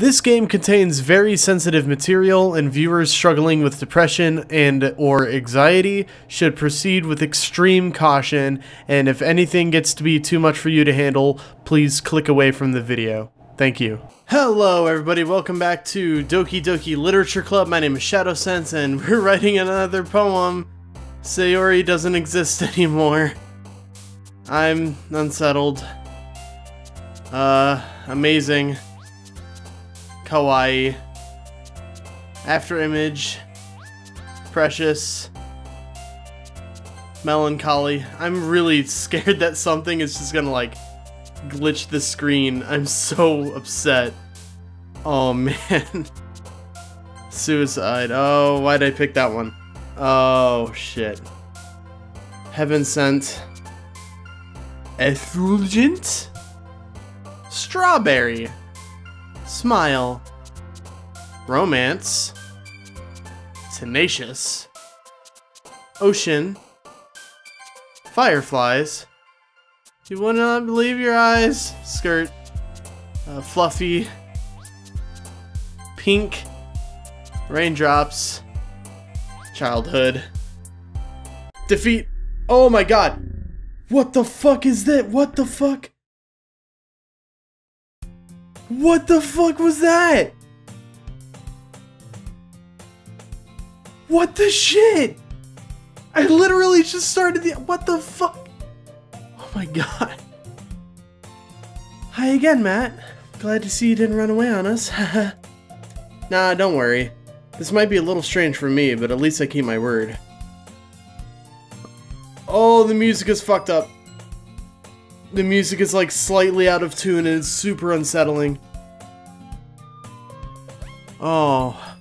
This game contains very sensitive material, and viewers struggling with depression and/or anxiety should proceed with extreme caution, and if anything gets to be too much for you to handle, please click away from the video. Thank you. Hello everybody, welcome back to Doki Doki Literature Club. My name is Shadowsense, and we're writing another poem. Sayori doesn't exist anymore. I'm unsettled. Amazing. Kawaii. After image. Precious. Melancholy. I'm really scared that something is just gonna like glitch the screen. I'm so upset. Oh man. Suicide. Oh, why'd I pick that one? Oh shit. Heaven sent. Effulgent. Strawberry. Smile. Romance. Tenacious. Ocean. Fireflies. You would not believe your eyes. Skirt. Fluffy. Pink. Raindrops. Childhood. Defeat. Oh my god. What the fuck is that? What the fuck? What the fuck was that? What the shit? I literally just started the— what the fuck? Oh my god. Hi again, Matt. Glad to see you didn't run away on us. Nah, don't worry. This might be a little strange for me, but at least I keep my word. Oh, the music is fucked up. The music is like slightly out of tune and it's super unsettling. Oh.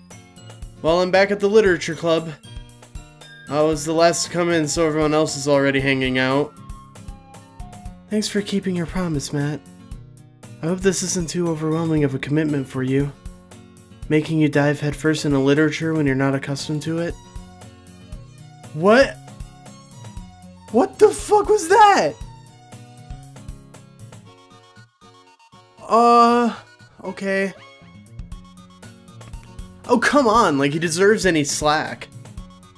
Well, I'm back at the literature club. I was the last to come in, so everyone else is already hanging out. Thanks for keeping your promise, Matt. I hope this isn't too overwhelming of a commitment for you. Making you dive headfirst into literature when you're not accustomed to it. What? What the fuck was that? Okay. Oh, come on, like he deserves any slack.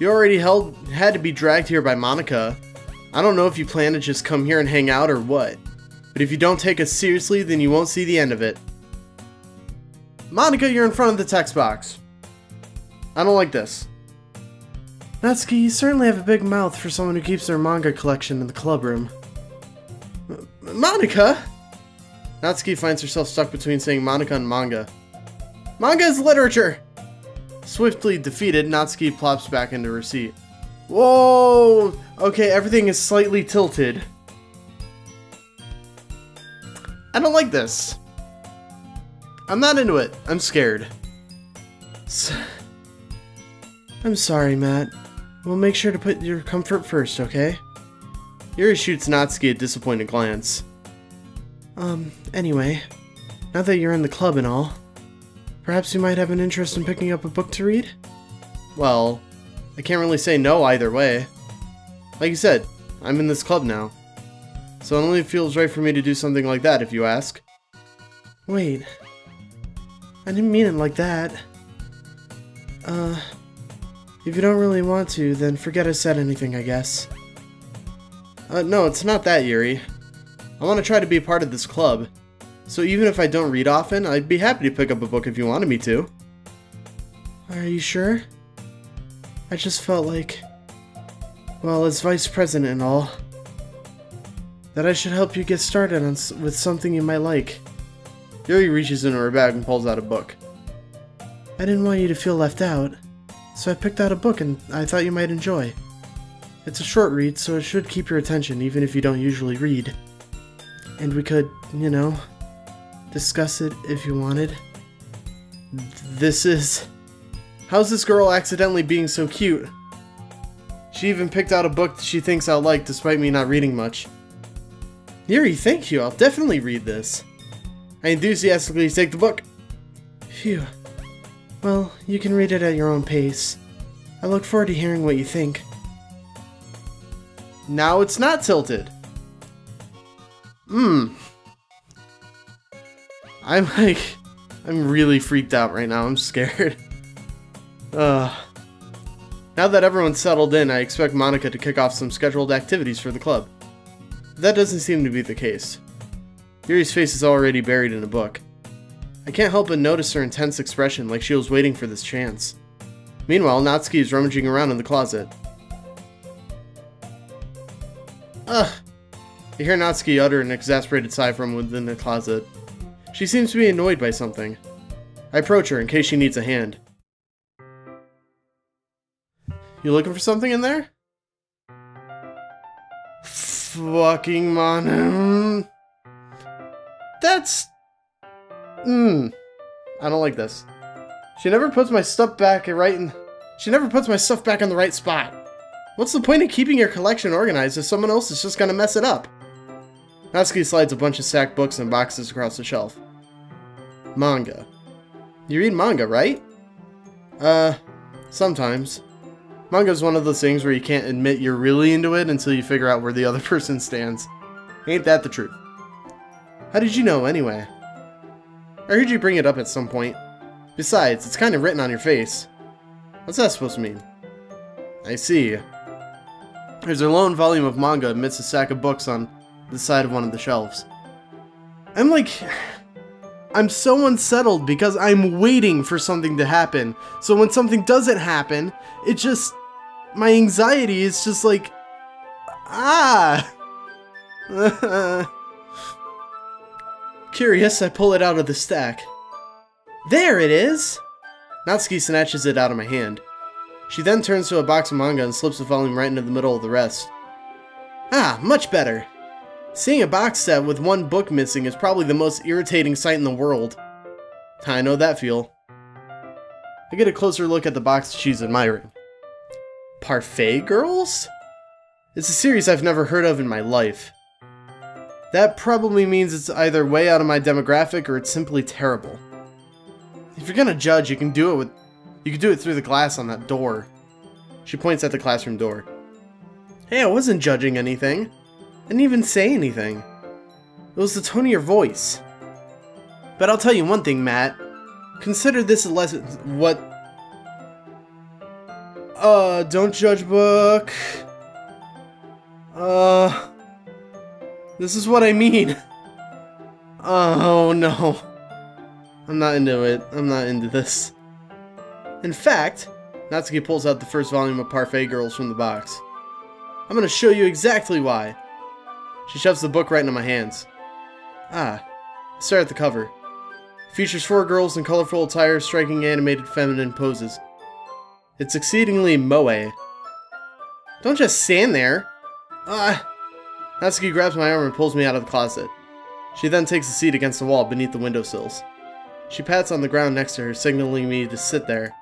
You already had to be dragged here by Monica. I don't know if you plan to just come here and hang out or what, but if you don't take us seriously, then you won't see the end of it. Monica, you're in front of the text box. I don't like this. Natsuki, you certainly have a big mouth for someone who keeps their manga collection in the club room. Monica? Natsuki finds herself stuck between saying Monica and manga. Manga is literature! Swiftly defeated, Natsuki plops back into her seat. Whoa! Okay, everything is slightly tilted. I don't like this. I'm not into it. I'm scared. I'm sorry, Matt. We'll make sure to put your comfort first, okay? Yuri shoots Natsuki a disappointed glance. Anyway, now that you're in the club and all, perhaps you might have an interest in picking up a book to read? Well, I can't really say no either way. Like you said, I'm in this club now. So it only feels right for me to do something like that, if you ask. Wait. I didn't mean it like that. If you don't really want to, then forget I said anything, I guess. No, it's not that, Yuri. I want to try to be a part of this club. So even if I don't read often, I'd be happy to pick up a book if you wanted me to. Are you sure? I just felt like, well, as vice president and all, that I should help you get started with something you might like. Yuri reaches into her bag and pulls out a book. I didn't want you to feel left out, so I picked out a book and I thought you might enjoy. It's a short read, so it should keep your attention even if you don't usually read. And we could, you know, discuss it if you wanted. This is... How's this girl accidentally being so cute? She even picked out a book that she thinks I'll like despite me not reading much. Yuri, thank you. I'll definitely read this. I enthusiastically take the book. Phew. Well, you can read it at your own pace. I look forward to hearing what you think. Now it's not tilted. I'm like... I'm really freaked out right now. I'm scared. Now that everyone's settled in, I expect Monica to kick off some scheduled activities for the club. But that doesn't seem to be the case. Yuri's face is already buried in a book. I can't help but notice her intense expression, like she was waiting for this chance. Meanwhile, Natsuki is rummaging around in the closet. Ugh! I hear Natsuki utter an exasperated sigh from within the closet. She seems to be annoyed by something. I approach her in case she needs a hand. You looking for something in there? Fucking man. That's... I don't like this. She never puts my stuff back right in... She never puts my stuff back on the right spot. What's the point of keeping your collection organized if someone else is just gonna mess it up? Natsuki slides a bunch of stacked books and boxes across the shelf. Manga. You read manga, right? Sometimes. Manga is one of those things where you can't admit you're really into it until you figure out where the other person stands. Ain't that the truth? How did you know, anyway? I heard you bring it up at some point. Besides, it's kind of written on your face. What's that supposed to mean? I see. There's a lone volume of manga amidst a stack of books on the side of one of the shelves. I'm so unsettled because I'm waiting for something to happen. So when something doesn't happen, it just... my anxiety is just like... Curious, I pull it out of the stack. There it is! Natsuki snatches it out of my hand. She then turns to a box of manga and slips the volume right into the middle of the rest. Much better. Seeing a box set with one book missing is probably the most irritating sight in the world. I know that feel. I get a closer look at the box she's admiring. Parfait Girls? It's a series I've never heard of in my life. That probably means it's either way out of my demographic or it's simply terrible. If you're gonna judge, you can do it through the glass on that door. She points at the classroom door. Hey, I wasn't judging anything. I didn't even say anything. It was the tone of your voice. But I'll tell you one thing, Matt. Consider this a lesson. What? Don't judge book. This is what I mean. Oh no. I'm not into it. I'm not into this. In fact, Natsuki pulls out the first volume of Parfait Girls from the box. I'm gonna show you exactly why. She shoves the book right into my hands. Stare at the cover. It features 4 girls in colorful attire striking animated feminine poses. It's exceedingly moe. Don't just stand there. Natsuki grabs my arm and pulls me out of the closet. She then takes a seat against the wall beneath the windowsills. She pats on the ground next to her, signaling me to sit there.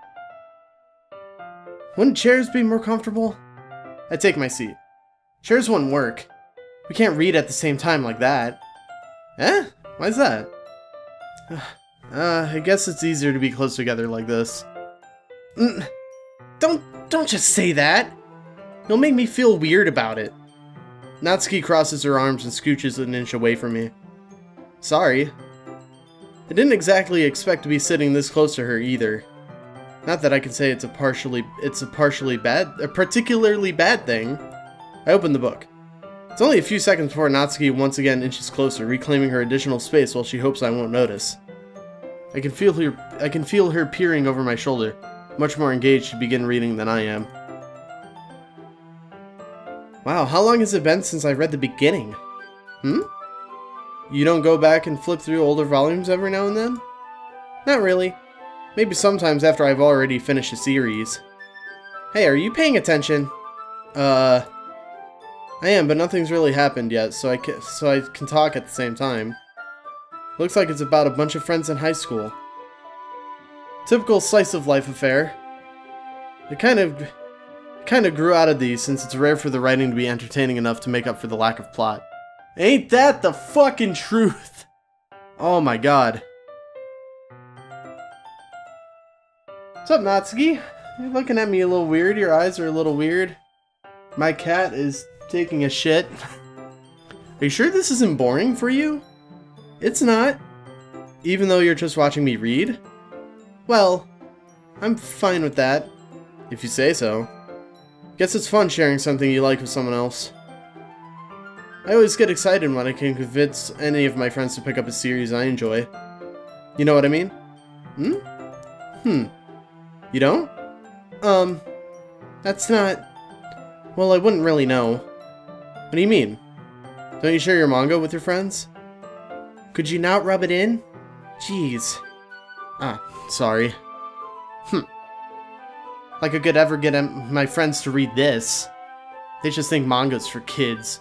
Wouldn't chairs be more comfortable? I take my seat. Chairs wouldn't work. We can't read at the same time like that. Why's that? I guess it's easier to be close together like this. Don't just say that! You'll make me feel weird about it. Natsuki crosses her arms and scooches an inch away from me. Sorry. I didn't exactly expect to be sitting this close to her either. Not that I can say it's a particularly bad thing. I open the book. It's only a few seconds before Natsuki once again inches closer, reclaiming her additional space while she hopes I won't notice. I can feel her peering over my shoulder, much more engaged to begin reading than I am. Wow, how long has it been since I read the beginning? You don't go back and flip through older volumes every now and then? Not really. Maybe sometimes after I've already finished a series. Hey, are you paying attention? I am, but nothing's really happened yet, so I can talk at the same time. Looks like it's about a bunch of friends in high school. Typical slice of life affair. It kind of grew out of these since it's rare for the writing to be entertaining enough to make up for the lack of plot. Ain't that the fucking truth? Oh my god. What's up, Natsuki? You're looking at me a little weird. Your eyes are a little weird. My cat is taking a shit. Are you sure this isn't boring for you? It's not. Even though you're just watching me read? Well, I'm fine with that, if you say so. Guess it's fun sharing something you like with someone else. I always get excited when I can convince any of my friends to pick up a series I enjoy. You know what I mean? You don't? That's not... Well, I wouldn't really know. What do you mean? Don't you share your manga with your friends? Could you not rub it in? Jeez. Ah, sorry. Like I could ever get my friends to read this. They just think manga's for kids.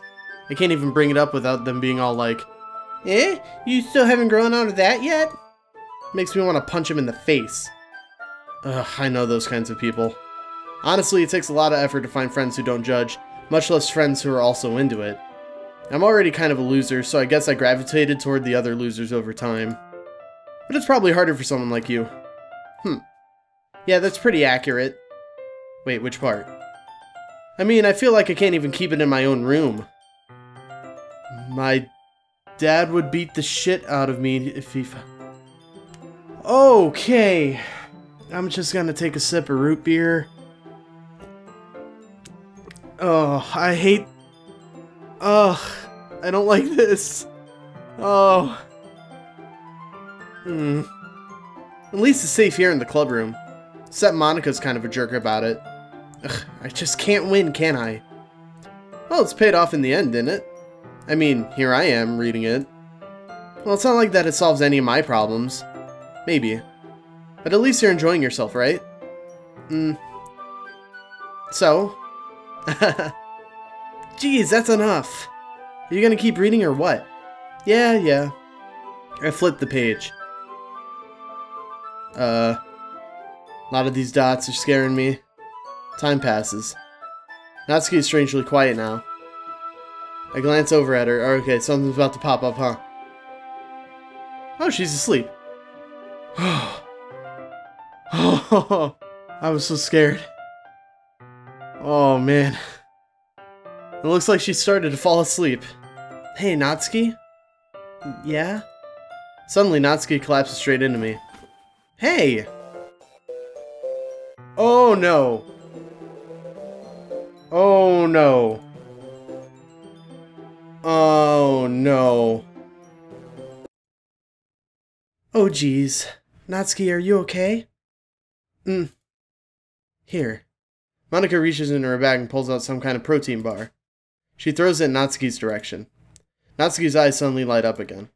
I can't even bring it up without them being all like, "Eh? You still haven't grown out of that yet?" Makes me want to punch him in the face. Ugh, I know those kinds of people. Honestly, it takes a lot of effort to find friends who don't judge, much less friends who are also into it. I'm already kind of a loser, so I guess I gravitated toward the other losers over time. But it's probably harder for someone like you. Yeah, that's pretty accurate. Wait, which part? I mean, I feel like I can't even keep it in my own room. My dad would beat the shit out of me if he... Okay. I'm just gonna take a sip of root beer. Oh, I hate... Ugh, I don't like this. Oh. At least it's safe here in the club room. Except Monica's kind of a jerk about it. Ugh, I just can't win, can I? Well, it's paid off in the end, didn't it? I mean, here I am, reading it. Well, it's not like that it solves any of my problems. Maybe. But at least you're enjoying yourself, right? So? Jeez, that's enough. Are you gonna keep reading or what? Yeah. I flipped the page. A lot of these dots are scaring me. Time passes. Natsuki is strangely quiet now. I glance over at her. Okay, something's about to pop up, huh? Oh, she's asleep. Oh, I was so scared. Oh, man. It looks like she started to fall asleep. Hey, Natsuki? Yeah? Suddenly, Natsuki collapses straight into me. Hey! Oh, no. Oh, no. Oh, no. Oh, geez. Natsuki, are you okay? Here. Monica reaches into her bag and pulls out some kind of protein bar. She throws it in Natsuki's direction. Natsuki's eyes suddenly light up again.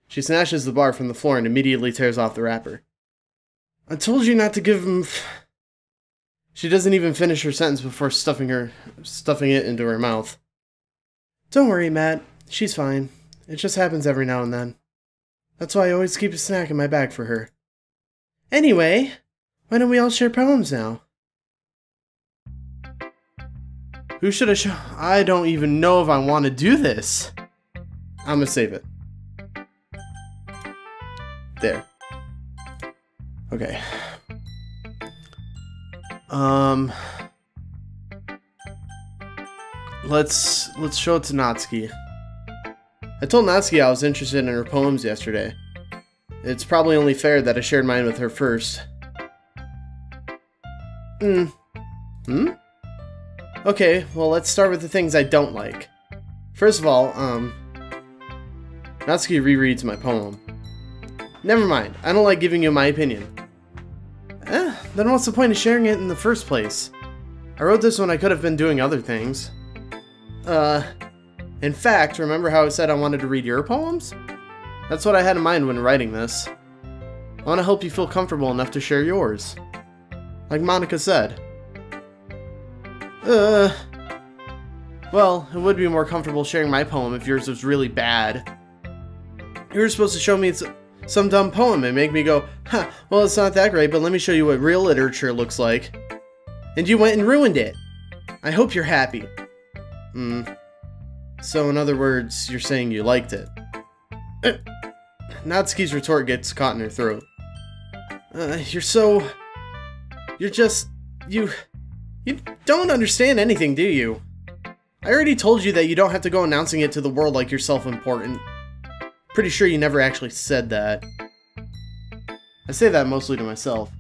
She snatches the bar from the floor and immediately tears off the wrapper. I told you not to give him... She doesn't even finish her sentence before stuffing it into her mouth. Don't worry, Matt. She's fine. It just happens every now and then. That's why I always keep a snack in my bag for her. Anyway, why don't we all share poems now? Who should I show? I don't even know if I want to do this. I'm gonna save it. There. Okay. Let's show it to Natsuki. I told Natsuki I was interested in her poems yesterday. It's probably only fair that I shared mine with her first. Okay, well, let's start with the things I don't like. First of all, Natsuki rereads my poem. Never mind, I don't like giving you my opinion. Then what's the point of sharing it in the first place? I wrote this when I could have been doing other things. In fact, remember how I said I wanted to read your poems? That's what I had in mind when writing this. I want to help you feel comfortable enough to share yours. Like Monica said. Well, it would be more comfortable sharing my poem if yours was really bad. You were supposed to show me some dumb poem and make me go, huh, well, it's not that great, but let me show you what real literature looks like. And you went and ruined it. I hope you're happy. So in other words, you're saying you liked it. Natsuki's retort gets caught in her throat. You don't understand anything, do you? I already told you that you don't have to go announcing it to the world like you're self-important. Pretty sure you never actually said that. I say that mostly to myself.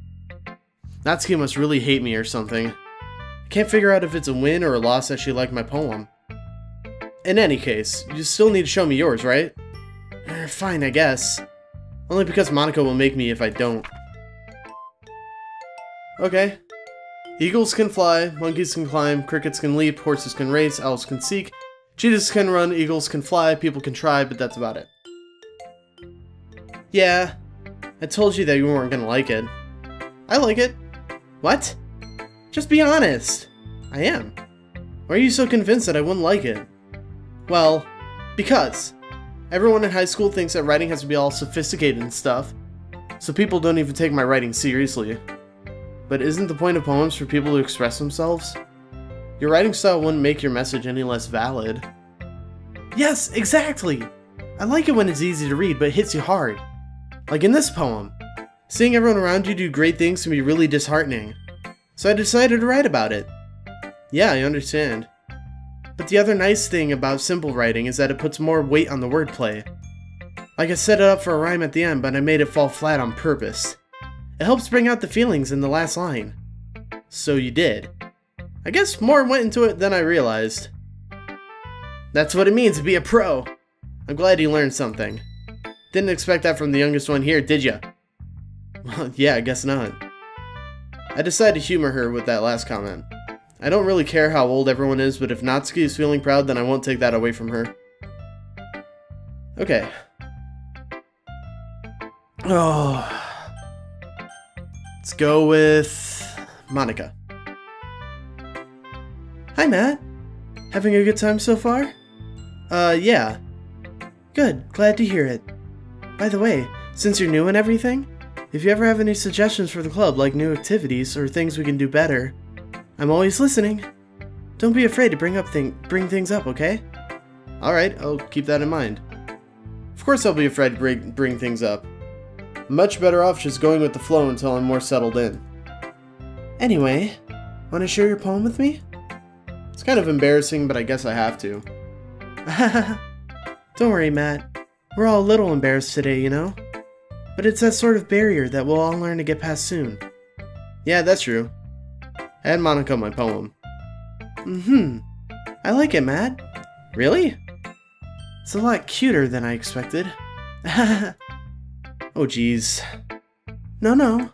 Natsuki must really hate me or something. I can't figure out if it's a win or a loss that she liked my poem. In any case, you still need to show me yours, right? Fine, I guess. Only because Monica will make me if I don't. Okay. Eagles can fly, monkeys can climb, crickets can leap, horses can race, owls can seek, cheetahs can run, eagles can fly, people can try, but that's about it. Yeah, I told you that you weren't gonna like it. I like it. What? Just be honest. I am. Why are you so convinced that I wouldn't like it? Well, because everyone in high school thinks that writing has to be all sophisticated and stuff, so people don't even take my writing seriously. But isn't the point of poems for people to express themselves? Your writing style wouldn't make your message any less valid. Yes, exactly! I like it when it's easy to read, but it hits you hard. Like in this poem. Seeing everyone around you do great things can be really disheartening. So I decided to write about it. Yeah, I understand. But the other nice thing about simple writing is that it puts more weight on the wordplay. Like I set it up for a rhyme at the end, but I made it fall flat on purpose. It helps bring out the feelings in the last line. So you did. I guess more went into it than I realized. That's what it means to be a pro. I'm glad you learned something. Didn't expect that from the youngest one here, did ya? Well, yeah, I guess not. I decided to humor her with that last comment. I don't really care how old everyone is, but if Natsuki is feeling proud, then I won't take that away from her. Okay. Oh. Let's go with Monica. Hi, Matt. Having a good time so far? Yeah. Good, glad to hear it. By the way, since you're new and everything, if you ever have any suggestions for the club, like new activities or things we can do better, I'm always listening. Don't be afraid to bring things up, okay? Alright, I'll keep that in mind. Of course I'll be afraid to bring things up. I'm much better off just going with the flow until I'm more settled in. Anyway, want to share your poem with me? It's kind of embarrassing, but I guess I have to. Don't worry, Matt. We're all a little embarrassed today, you know? But it's that sort of barrier that we'll all learn to get past soon. Yeah, that's true. I had Monica my poem. I like it, Matt. Really? It's a lot cuter than I expected. Oh, geez. No.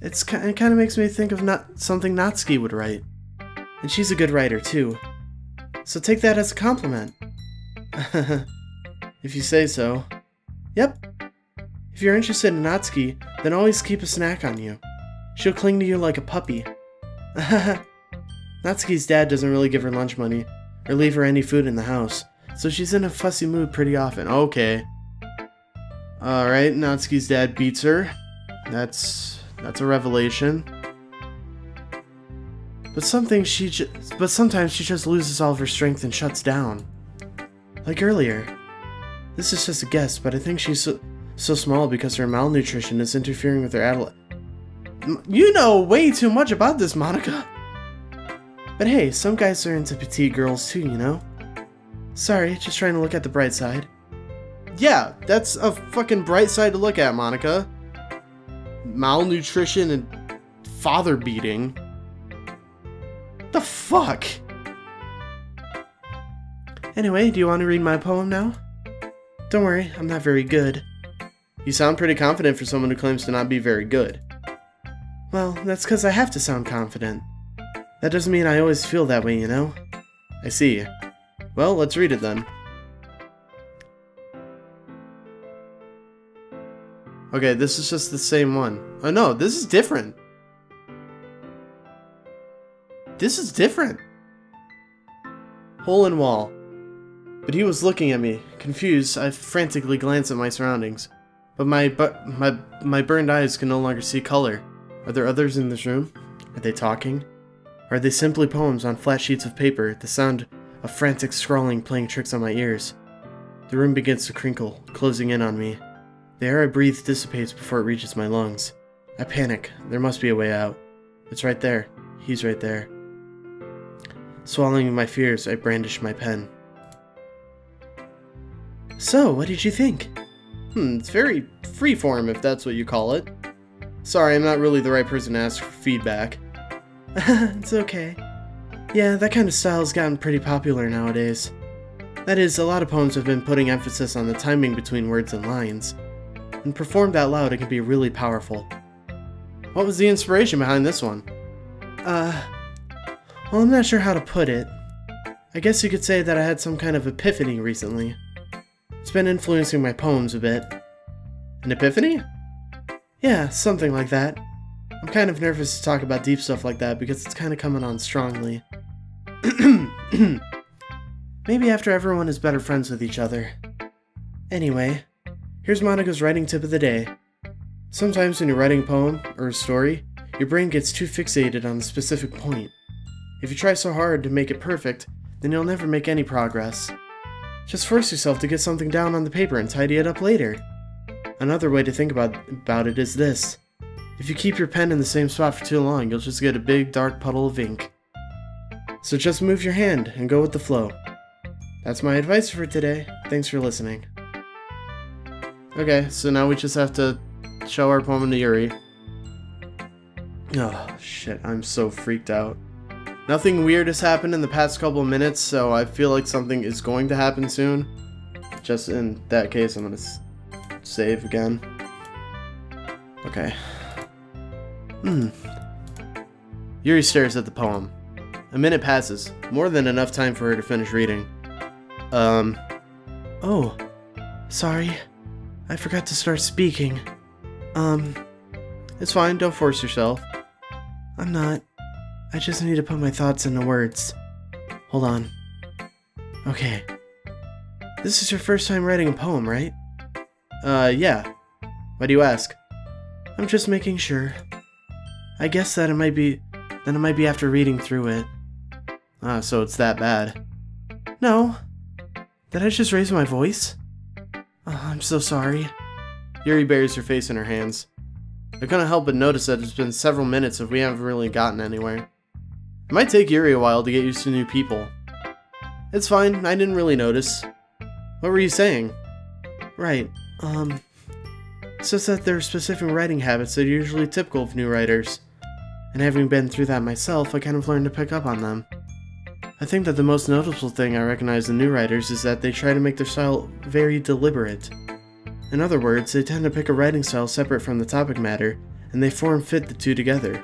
It kind of makes me think of something Natsuki would write. And she's a good writer, too. So take that as a compliment. If you say so. Yep. If you're interested in Natsuki, then always keep a snack on you. She'll cling to you like a puppy. Natsuki's dad doesn't really give her lunch money, or leave her any food in the house, so she's in a fussy mood pretty often. Okay. Alright, Natsuki's dad beats her. That's a revelation. But sometimes she just loses all of her strength and shuts down. Like earlier. This is just a guess, but I think she's so small because her malnutrition is interfering with her adult. You know way too much about this, Monica! But hey, some guys are into petite girls too, you know? Sorry, just trying to look at the bright side. Yeah, that's a fucking bright side to look at, Monica. Malnutrition and father beating. The fuck? Anyway, do you want to read my poem now? Don't worry, I'm not very good. You sound pretty confident for someone who claims to not be very good. Well, that's because I have to sound confident. That doesn't mean I always feel that way, you know? I see. Well, let's read it then. Okay, this is just the same one. Oh no, this is different. This is different. Hole in wall. But he was looking at me. Confused, I frantically glanced at my surroundings. But my burned eyes can no longer see color. Are there others in this room? Are they talking? Or are they simply poems on flat sheets of paper, the sound of frantic scrawling playing tricks on my ears? The room begins to crinkle, closing in on me. The air I breathe dissipates before it reaches my lungs. I panic. There must be a way out. It's right there. He's right there. Swallowing my fears, I brandish my pen. So, what did you think? It's very freeform, if that's what you call it. Sorry, I'm not really the right person to ask for feedback. It's okay. Yeah, that kind of style has gotten pretty popular nowadays. That is, a lot of poems have been putting emphasis on the timing between words and lines. When performed out loud, it can be really powerful. What was the inspiration behind this one? Well, I'm not sure how to put it. I guess you could say that I had some kind of epiphany recently. It's been influencing my poems a bit. An epiphany? Yeah, something like that. I'm kind of nervous to talk about deep stuff like that because it's kind of coming on strongly. Maybe after everyone is better friends with each other. Anyway, here's Monika's writing tip of the day. Sometimes when you're writing a poem or a story, your brain gets too fixated on a specific point. If you try so hard to make it perfect, then you'll never make any progress. Just force yourself to get something down on the paper and tidy it up later. Another way to think about it is this. If you keep your pen in the same spot for too long, you'll just get a big dark puddle of ink. So just move your hand and go with the flow. That's my advice for today. Thanks for listening. Okay, so now we just have to show our poem to Yuri. Oh, shit, I'm so freaked out. Nothing weird has happened in the past couple of minutes, so I feel like something is going to happen soon. Just in that case, I'm gonna save again. Okay. Yuri stares at the poem. A minute passes, more than enough time for her to finish reading. Oh, sorry. I forgot to start speaking. It's fine, don't force yourself. I'm not. I just need to put my thoughts into words. Hold on. Okay. This is your first time writing a poem, right? Yeah. Why do you ask? I'm just making sure. I guess that it might be after reading through it. Ah, so it's that bad. No. Did I just raise my voice? Oh, I'm so sorry. Yuri buries her face in her hands. I couldn't help but notice that it's been several minutes if we haven't really gotten anywhere. It might take Yuri a while to get used to new people. It's fine, I didn't really notice. What were you saying? Right, it's just that there are specific writing habits that are usually typical of new writers. And having been through that myself, I kind of learned to pick up on them. I think that the most noticeable thing I recognize in new writers is that they try to make their style very deliberate. In other words, they tend to pick a writing style separate from the topic matter, and they form-fit the two together.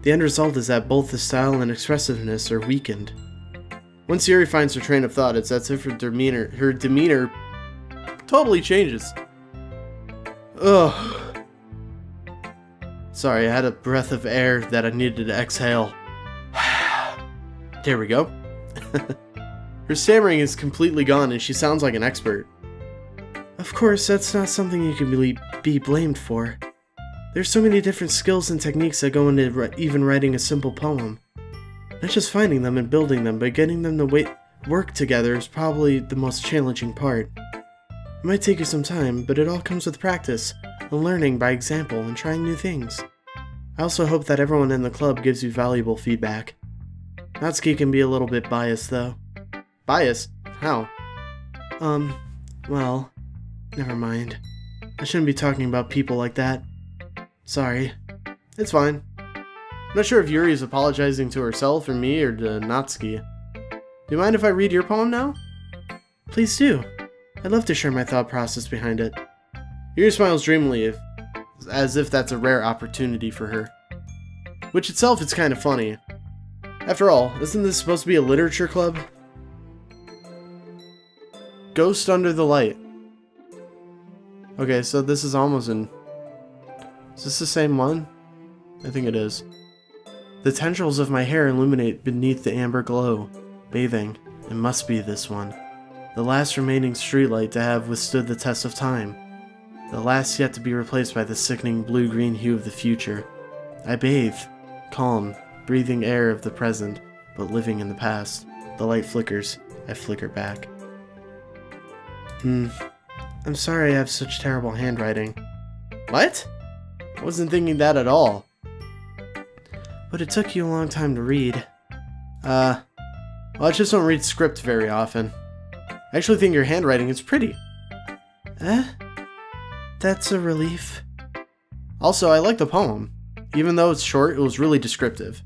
The end result is that both the style and expressiveness are weakened. Once Yuri finds her train of thought, it's as if her demeanor totally changes. Ugh. Sorry, I had a breath of air that I needed to exhale. There we go. Her stammering is completely gone and she sounds like an expert. Of course, that's not something you can really be blamed for. There's so many different skills and techniques that go into even writing a simple poem. Not just finding them and building them, but getting them to work together is probably the most challenging part. It might take you some time, but it all comes with practice, and learning by example and trying new things. I also hope that everyone in the club gives you valuable feedback. Natsuki can be a little bit biased though. Biased? How? Well, never mind. I shouldn't be talking about people like that. Sorry. It's fine. I'm not sure if Yuri is apologizing to herself or me or to Natsuki. Do you mind if I read your poem now? Please do. I'd love to share my thought process behind it. Yuri smiles dreamily, as if that's a rare opportunity for her. Which itself is kind of funny. After all, isn't this supposed to be a literature club? Ghost Under the Light. Okay, so this is almost in... Is this the same one? I think it is. The tendrils of my hair illuminate beneath the amber glow. Bathing. It must be this one. The last remaining streetlight to have withstood the test of time. The last yet to be replaced by the sickening blue-green hue of the future. I bathe. Calm. Breathing air of the present, but living in the past. The light flickers. I flicker back. I'm sorry I have such terrible handwriting. What? I wasn't thinking that at all. But it took you a long time to read. Well, I just don't read script very often. I actually think your handwriting is pretty. Eh? That's a relief. Also, I like the poem. Even though it's short, it was really descriptive.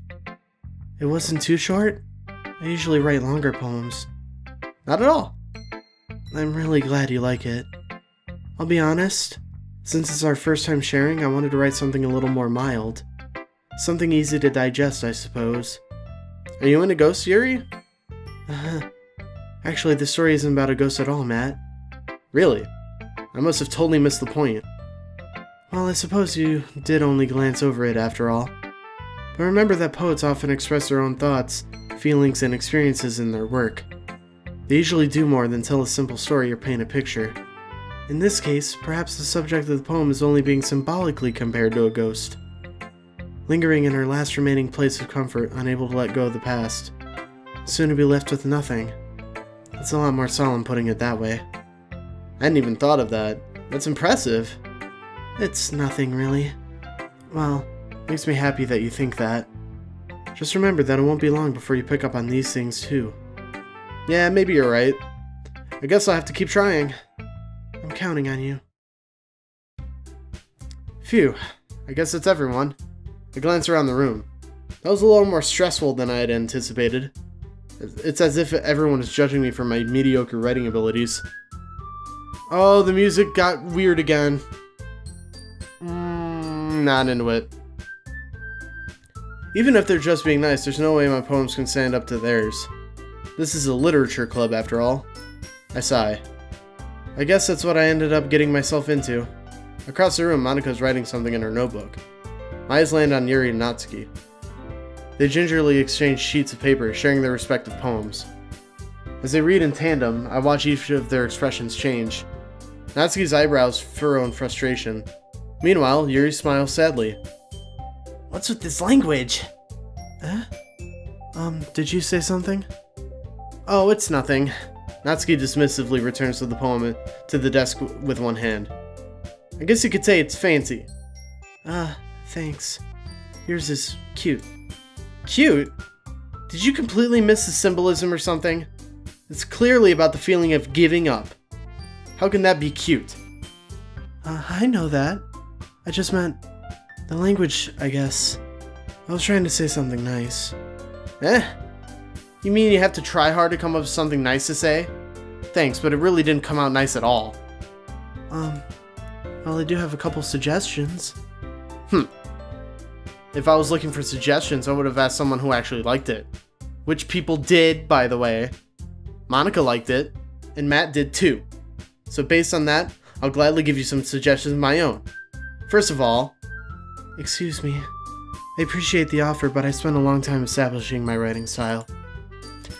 It wasn't too short? I usually write longer poems. Not at all. I'm really glad you like it. I'll be honest, since it's our first time sharing, I wanted to write something a little more mild. Something easy to digest, I suppose. Are you into ghosts, Yuri? Actually, the story isn't about a ghost at all, Matt. Really? I must have totally missed the point. Well, I suppose you did only glance over it after all. But remember that poets often express their own thoughts, feelings, and experiences in their work. They usually do more than tell a simple story or paint a picture. In this case, perhaps the subject of the poem is only being symbolically compared to a ghost. Lingering in her last remaining place of comfort, unable to let go of the past. Soon to be left with nothing. It's a lot more solemn putting it that way. I hadn't even thought of that. That's impressive. It's nothing, really. Well, makes me happy that you think that. Just remember that it won't be long before you pick up on these things, too. Yeah, maybe you're right. I guess I'll have to keep trying. I'm counting on you. Phew. I guess that's everyone. I glance around the room. That was a little more stressful than I had anticipated. It's as if everyone is judging me for my mediocre writing abilities. Oh, the music got weird again. Not into it. Even if they're just being nice, there's no way my poems can stand up to theirs. This is a literature club, after all. I sigh. I guess that's what I ended up getting myself into. Across the room, Monika's writing something in her notebook. My eyes land on Yuri and Natsuki. They gingerly exchange sheets of paper, sharing their respective poems. As they read in tandem, I watch each of their expressions change. Natsuki's eyebrows furrow in frustration. Meanwhile, Yuri smiles sadly. What's with this language? Did you say something? Oh, it's nothing. Natsuki dismissively returns to the poem to the desk with one hand. I guess you could say it's fancy. Thanks. Yours is cute. Cute? Did you completely miss the symbolism or something? It's clearly about the feeling of giving up. How can that be cute? I know that. I just meant the language, I guess. I was trying to say something nice. You mean you have to try hard to come up with something nice to say? Thanks, but it really didn't come out nice at all. Well, I do have a couple suggestions. If I was looking for suggestions, I would have asked someone who actually liked it. Which people did, by the way. Monika liked it, and Matt did too. So based on that, I'll gladly give you some suggestions of my own. First of all... Excuse me. I appreciate the offer, but I spent a long time establishing my writing style.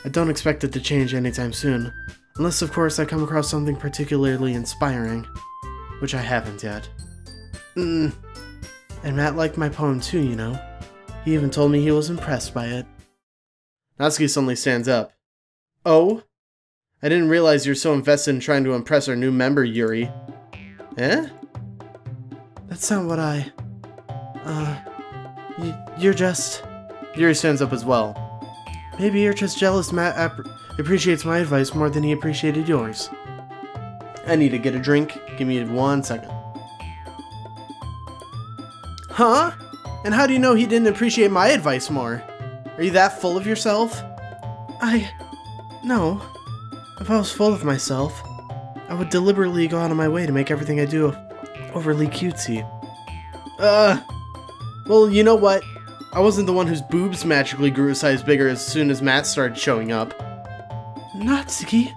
I don't expect it to change anytime soon. Unless, of course, I come across something particularly inspiring. Which I haven't yet. And Matt liked my poem too, you know. He even told me he was impressed by it. Natsuki suddenly stands up. Oh? I didn't realize you're so invested in trying to impress our new member, Yuri. Eh? That's not what I... You're just... Yuri stands up as well. Maybe you're just jealous Matt appreciates my advice more than he appreciated yours. I need to get a drink. Give me 1 second. Huh? And how do you know he didn't appreciate my advice more? Are you that full of yourself? No. If I was full of myself, I would deliberately go out of my way to make everything I do overly cutesy. Well, you know what? I wasn't the one whose boobs magically grew a size bigger as soon as Matt started showing up. Natsuki?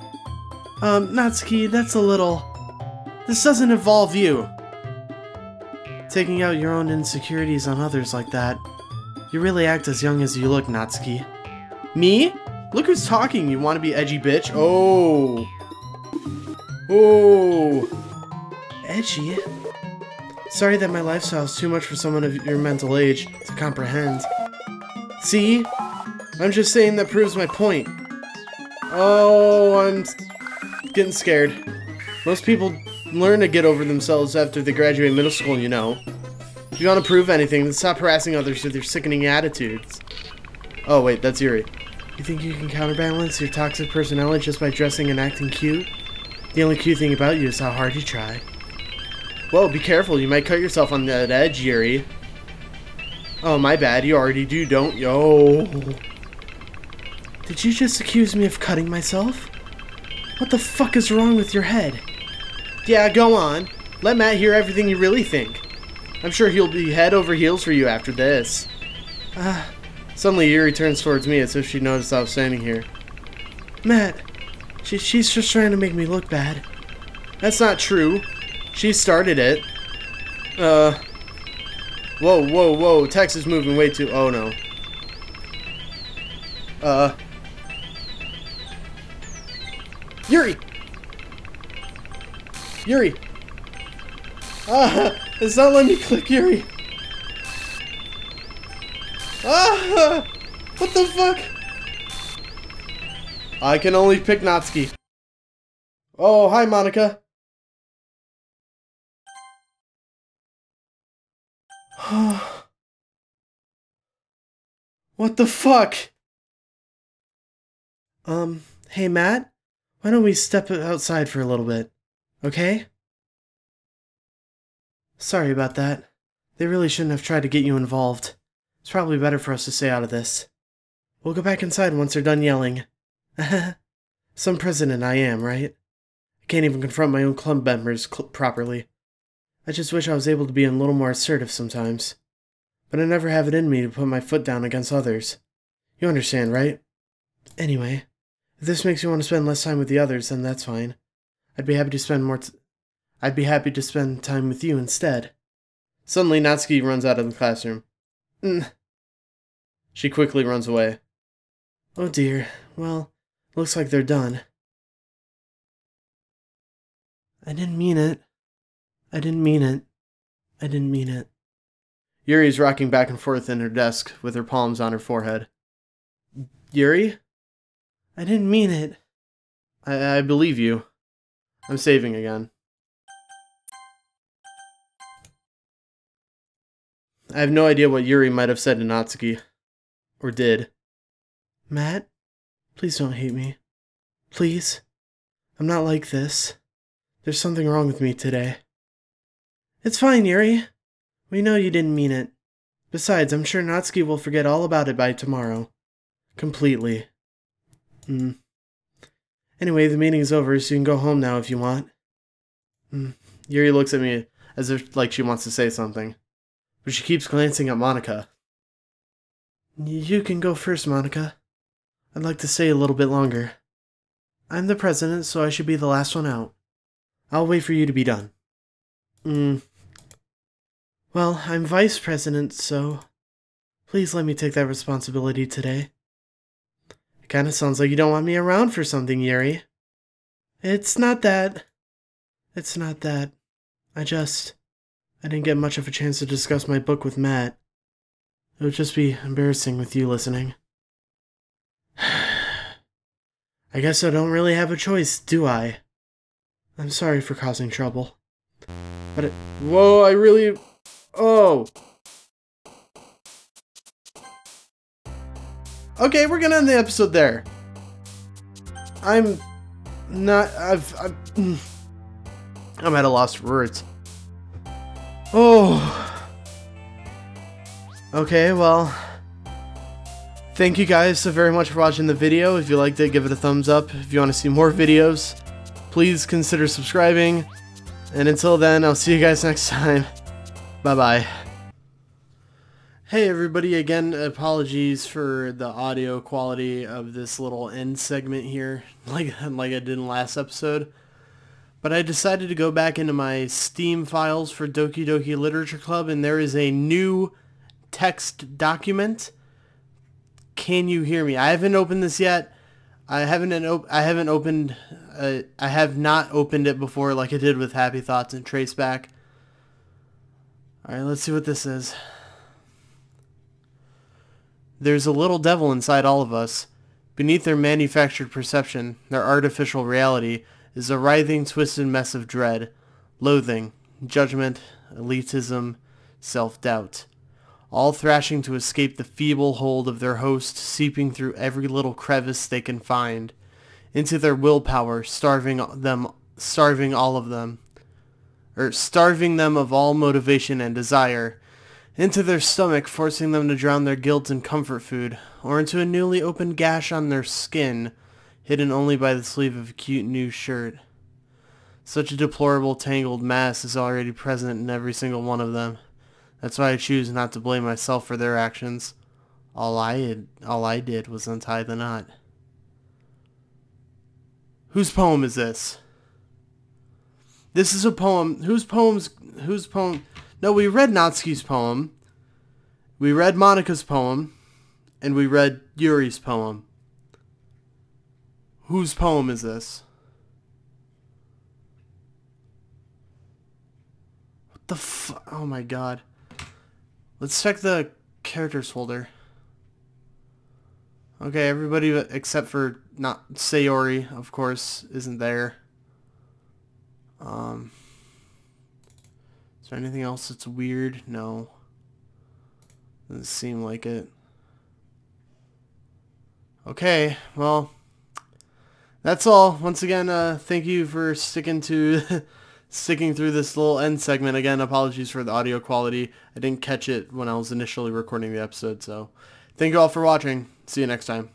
Natsuki, that's a little... This doesn't involve you. Taking out your own insecurities on others like that. You really act as young as you look, Natsuki. Me? Look who's talking, you wanna be edgy bitch. Oh. Oh. Edgy? Sorry that my lifestyle is too much for someone of your mental age to comprehend. See? I'm just saying that proves my point. Oh, I'm getting scared. Most people learn to get over themselves after they graduate middle school, you know. If you want to prove anything, then stop harassing others with your sickening attitudes. Oh wait, that's Yuri. You think you can counterbalance your toxic personality just by dressing and acting cute? The only cute thing about you is how hard you try. Whoa, be careful. You might cut yourself on that edge, Yuri. Oh, my bad. You already do, don't you? Oh. Did you just accuse me of cutting myself? What the fuck is wrong with your head? Yeah, go on. Let Matt hear everything you really think. I'm sure he'll be head over heels for you after this. Suddenly Yuri turns towards me as if she noticed I was standing here. Matt, she's just trying to make me look bad. That's not true. She started it. Whoa, whoa, whoa. Text is moving way too... Oh, no. Yuri! Yuri! It's not letting me click Yuri. What the fuck? I can only pick Natsuki. Oh, hi, Monica. What the fuck? Hey, Matt? Why don't we step outside for a little bit, okay? Sorry about that. They really shouldn't have tried to get you involved. It's probably better for us to stay out of this. We'll go back inside once they're done yelling. Some president I am, right? I can't even confront my own club members properly. I just wish I was able to be a little more assertive sometimes. But I never have it in me to put my foot down against others. You understand, right? Anyway, if this makes you want to spend less time with the others, then that's fine. I'd be happy to spend time with you instead. Suddenly, Natsuki runs out of the classroom. She quickly runs away. Oh dear. Well, looks like they're done. I didn't mean it. I didn't mean it. I didn't mean it. Yuri's rocking back and forth in her desk with her palms on her forehead. Yuri? I didn't mean it. I believe you. I'm saving again. I have no idea what Yuri might have said to Natsuki. Or did. Matt? Please don't hate me. Please? I'm not like this. There's something wrong with me today. It's fine, Yuri. We know you didn't mean it. Besides, I'm sure Natsuki will forget all about it by tomorrow. Completely. Anyway, the meeting's over, so you can go home now if you want. Yuri looks at me as if like she wants to say something. But she keeps glancing at Monica. You can go first, Monica. I'd like to stay a little bit longer. I'm the president, so I should be the last one out. I'll wait for you to be done. Well, I'm vice president, so please let me take that responsibility today. It kinda sounds like you don't want me around for something, Yuri. It's not that. It's not that. I didn't get much of a chance to discuss my book with Matt. It would just be embarrassing with you listening. I guess I don't really have a choice, do I? I'm sorry for causing trouble. But whoa, I really... Oh! Okay, we're gonna end the episode there. I'm at a loss for words. Oh. Okay, well, thank you guys so very much for watching the video. If you liked it, give it a thumbs up. If you want to see more videos, please consider subscribing. And until then, I'll see you guys next time. Bye-bye. Hey everybody, again, apologies for the audio quality of this little end segment here, like I did in the last episode. But I decided to go back into my Steam files for Doki Doki Literature Club, and there is a new text document. Can you hear me? I haven't opened this yet. I have not opened it before like I did with Happy Thoughts and Traceback. Alright, let's see what this is. There's a little devil inside all of us. Beneath their manufactured perception, their artificial reality, is a writhing, twisted mess of dread, loathing, judgment, elitism, self-doubt. All thrashing to escape the feeble hold of their host, seeping through every little crevice they can find, into their willpower, starving all of them. starving them of all motivation and desire, into their stomach, forcing them to drown their guilt in comfort food, or into a newly opened gash on their skin, hidden only by the sleeve of a cute new shirt. Such a deplorable tangled mass is already present in every single one of them. That's why I choose not to blame myself for their actions. All I did was untie the knot. Whose poem is this? This is a poem. Whose poem? No, we read Natsuki's poem. We read Monika's poem. And we read Yuri's poem. Whose poem is this? What the oh my god. Let's check the characters folder. Okay, everybody except for not Sayori, of course, isn't there. Is there anything else that's weird? No. Doesn't seem like it. Okay, well, that's all. Once again, thank you for sticking through this little end segment. Again, apologies for the audio quality. I didn't catch it when I was initially recording the episode, so thank you all for watching. See you next time.